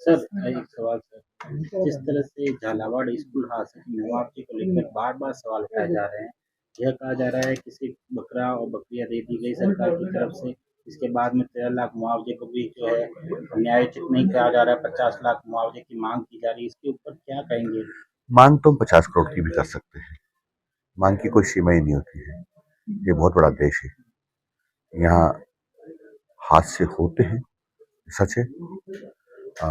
Sir, एक सवाल sir, जिस तरह से झालावाड़ स्कूल हादसे की मुआवजे को लेकर बार-बार सवाल उठाए जा रहे हैं, यह कहा जा रहा है किसी बकरा और बकरियाँ दे दी गई सरकार की तरफ से, इसके बाद में 13 लाख मुआवजे को भी जो है न्यायोचित नहीं कहा जा रहा है, 50 लाख मुआवजे की माँग की जा रही है, इसके ऊपर क्या कहेंगे? मांग तो हम 50 करोड़ की भी कर सकते हैं। मांग की कोई सीमा ही नहीं होती है। ये बहुत बड़ा देश है। यहाँ हादसे होते हैं, सच है। आ,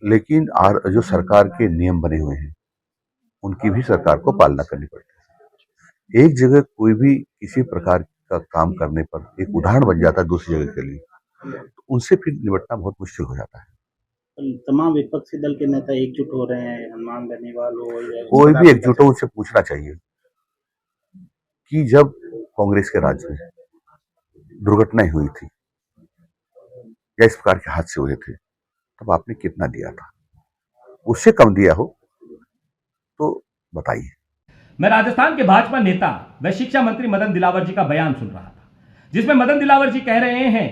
लेकिन जो सरकार के नियम बने हुए हैं उनकी भी सरकार को पालना करनी पड़ती है। एक जगह कोई भी किसी प्रकार का काम करने पर एक उदाहरण बन जाता है दूसरी जगह के लिए, तो उनसे फिर निपटना बहुत मुश्किल हो जाता है। तमाम विपक्षी दल के नेता एकजुट हो रहे हैं, हनुमान बेनीवाल हो या कोई भी एकजुट हो उनसे पूछना चाहिए कि जब कांग्रेस के राज में दुर्घटनाएं हुई थी या इस प्रकार के हादसे हुए थे, तब आपने कितना दिया था? उससे कम दिया हो तो बताइए। मैं राजस्थान के भाजपा नेता व शिक्षा मंत्री मदन दिलावर जी का बयान सुन रहा था, जिसमें मदन दिलावर जी कह रहे हैं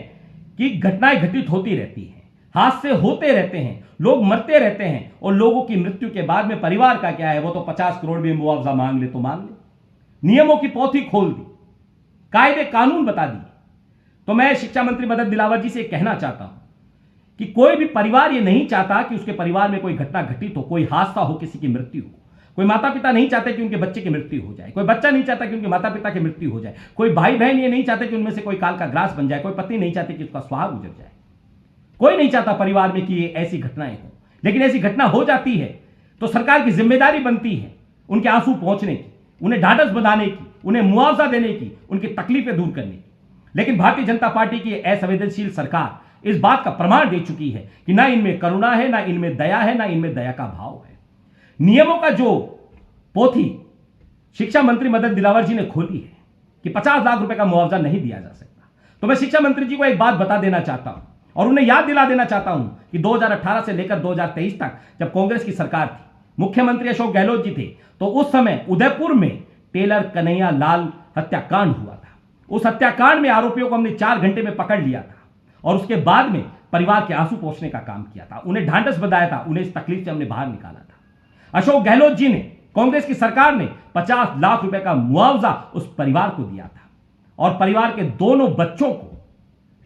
कि घटनाएं घटित होती रहती हैं, हादसे होते रहते हैं, लोग मरते रहते हैं और लोगों की मृत्यु के बाद में परिवार का क्या है, वो तो 50 करोड़ भी मुआवजा मांग ले तो मांग ले। नियमों की पोथी खोल दी, कायदे कानून बता दिए। तो मैं शिक्षा मंत्री मदन दिलावर जी से कहना चाहता हूं कि कोई भी परिवार ये नहीं चाहता कि उसके परिवार में कोई घटना घटित हो, कोई हादसा हो, किसी की मृत्यु हो। कोई माता पिता नहीं चाहते कि उनके बच्चे की मृत्यु हो जाए, कोई बच्चा नहीं चाहता कि उनके माता पिता की मृत्यु हो जाए, कोई भाई बहन ये नहीं चाहते कि उनमें से कोई काल का ग्रास बन जाए, कोई पत्नी नहीं चाहती कि उसका सुहाग उजड़ जाए। कोई नहीं चाहता परिवार में कि ये ऐसी घटनाएं हो, लेकिन ऐसी घटना हो जाती है तो सरकार की जिम्मेदारी बनती है उनके आंसू पहुंचने की, उन्हें ढांढस बंधाने की, उन्हें मुआवजा देने की, उनकी तकलीफें दूर करने की। लेकिन भारतीय जनता पार्टी की असंवेदनशील सरकार इस बात का प्रमाण दे चुकी है कि ना इनमें करुणा है, ना इनमें दया है, ना इनमें दया का भाव है। नियमों का जो पोथी शिक्षा मंत्री मदन दिलावर जी ने खोली है कि 50 लाख रुपए का मुआवजा नहीं दिया जा सकता, तो मैं शिक्षा मंत्री जी को एक बात बता देना चाहता हूं और उन्हें याद दिला देना चाहता हूं कि 2018 से लेकर 2023 तक जब कांग्रेस की सरकार थी, मुख्यमंत्री अशोक गहलोत जी थे, तो उस समय उदयपुर में टेलर कन्हैया लाल हत्याकांड हुआ था। उस हत्याकांड में आरोपियों को हमने 4 घंटे में पकड़ लिया था और उसके बाद में परिवार के आंसू पोंछने का काम किया था, उन्हें ढांढस बंधाया था, उन्हें इस तकलीफ से हमने बाहर निकाला था। अशोक गहलोत जी ने, कांग्रेस की सरकार ने 50 लाख रुपए का मुआवजा उस परिवार को दिया था और परिवार के दोनों बच्चों को,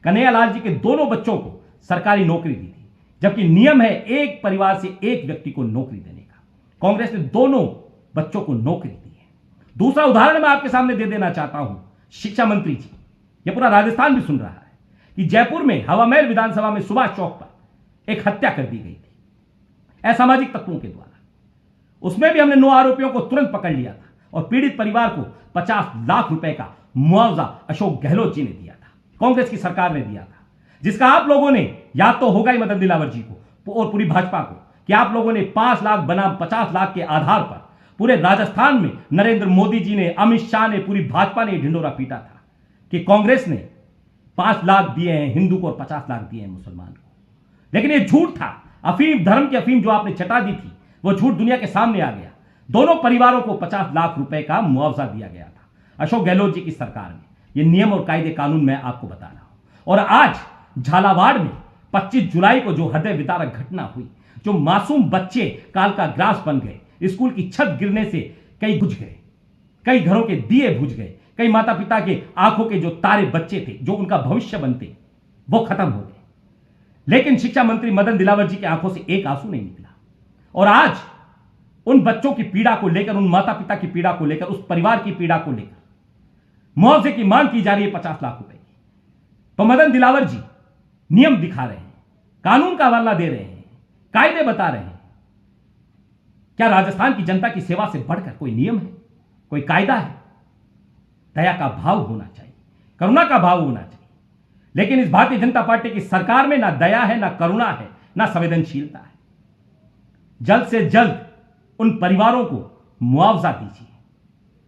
कन्हैयालाल जी के दोनों बच्चों को सरकारी नौकरी दी थी, जबकि नियम है एक परिवार से एक व्यक्ति को नौकरी देने का। कांग्रेस ने दोनों बच्चों को नौकरी दी है। दूसरा उदाहरण मैं आपके सामने दे देना चाहता हूं शिक्षा मंत्री जी, यह पूरा राजस्थान भी सुन रहा है कि जयपुर में हवामहल विधानसभा में सुभाष चौक पर एक हत्या कर दी गई थी असामाजिक तत्वों के द्वारा। उसमें भी हमने 9 आरोपियों को तुरंत पकड़ लिया था और पीड़ित परिवार को 50 लाख रुपए का मुआवजा अशोक गहलोत जी ने दिया था, कांग्रेस की सरकार ने दिया था, जिसका आप लोगों ने याद तो होगा ही मदन दिलावर जी को और पूरी भाजपा को कि आप लोगों ने 5 लाख बनाम 50 लाख के आधार पर पूरे राजस्थान में नरेंद्र मोदी जी ने, अमित शाह ने, पूरी भाजपा ने ढिंडोरा पीटा था कि कांग्रेस ने 5 लाख दिए हैं हिंदू को और 50 लाख दिए हैं मुसलमान को। लेकिन यह झूठ था। अफीम, धर्म की अफीम जो आपने चटा दी थी, वो झूठ दुनिया के सामने आ गया। दोनों परिवारों को 50 लाख रुपए का मुआवजा दिया गया था अशोक गहलोत जी की सरकार में। ये नियम और कायदे कानून मैं आपको बता रहा हूं। और आज झालावाड़ में 25 जुलाई को जो हृदय विदारक घटना हुई, जो मासूम बच्चे काल का ग्रास बन गए, स्कूल की छत गिरने से कई बुझ गए, कई घरों के दिए बुझ गए, कई माता पिता के आंखों के जो तारे बच्चे थे, जो उनका भविष्य बनते, वो खत्म हो गए। लेकिन शिक्षा मंत्री मदन दिलावर जी की आंखों से एक आंसू नहीं निकला। और आज उन बच्चों की पीड़ा को लेकर, उन माता पिता की पीड़ा को लेकर, उस परिवार की पीड़ा को लेकर मुआवजे की मांग की जा रही है 50 लाख रुपए की। तो मदन दिलावर जी नियम दिखा रहे हैं, कानून का हवाला दे रहे हैं, कायदे बता रहे हैं। क्या राजस्थान की जनता की सेवा से बढ़कर कोई नियम है, कोई कायदा है? दया का भाव होना चाहिए, करुणा का भाव होना चाहिए। लेकिन इस भारतीय जनता पार्टी की सरकार में ना दया है, ना करुणा है, ना संवेदनशीलता है। जल्द से जल्द उन परिवारों को मुआवजा दीजिए।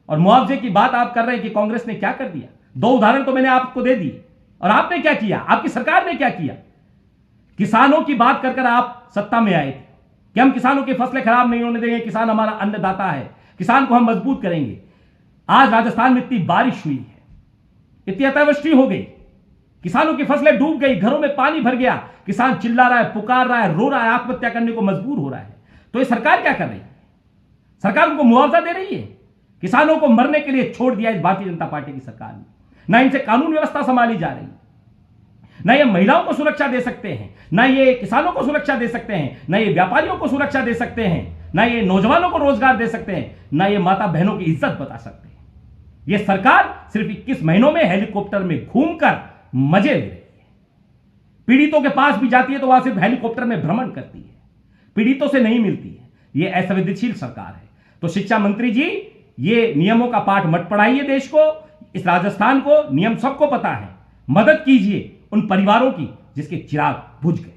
और मुआवजे की बात आप कर रहे हैं कि कांग्रेस ने क्या कर दिया। 2 उदाहरण तो मैंने आपको दे दिए। और आपने क्या किया, आपकी सरकार ने क्या किया? किसानों की बात कर आप सत्ता में आए थे कि हम किसानों की फसलें खराब नहीं होने देंगे, किसान हमारा अन्नदाता है, किसान को हम मजबूत करेंगे। आज राजस्थान में इतनी बारिश हुई है, इतनी अतिवृष्टि हो गई, किसानों की फसलें डूब गई, घरों में पानी भर गया, किसान चिल्ला रहा है, पुकार रहा है, रो रहा है, आत्महत्या करने को मजबूर हो रहा है। तो ये सरकार क्या कर रही है? सरकार उनको मुआवजा दे रही है? किसानों को मरने के लिए छोड़ दिया इस भारतीय जनता पार्टी की सरकार ने। ना इनसे कानून व्यवस्था संभाली जा रही, ना ये महिलाओं को सुरक्षा दे सकते हैं, ना ये किसानों को सुरक्षा दे सकते हैं, ना ये व्यापारियों को सुरक्षा दे सकते हैं, ना ये नौजवानों को रोजगार दे सकते हैं, ना ये माता बहनों की इज्जत बता सकते हैं। ये सरकार सिर्फ 21 महीनों में हेलीकॉप्टर में घूमकर मजे ले रही है। पीड़ितों के पास भी जाती है तो वहां सिर्फ हेलीकॉप्टर में भ्रमण करती है, पीड़ितों से नहीं मिलती है। ये असंवेदनशील सरकार है। तो शिक्षा मंत्री जी, ये नियमों का पाठ मत पढ़ाइए देश को, इस राजस्थान को। नियम सबको पता है। मदद कीजिए उन परिवारों की जिसके चिराग बुझ गए।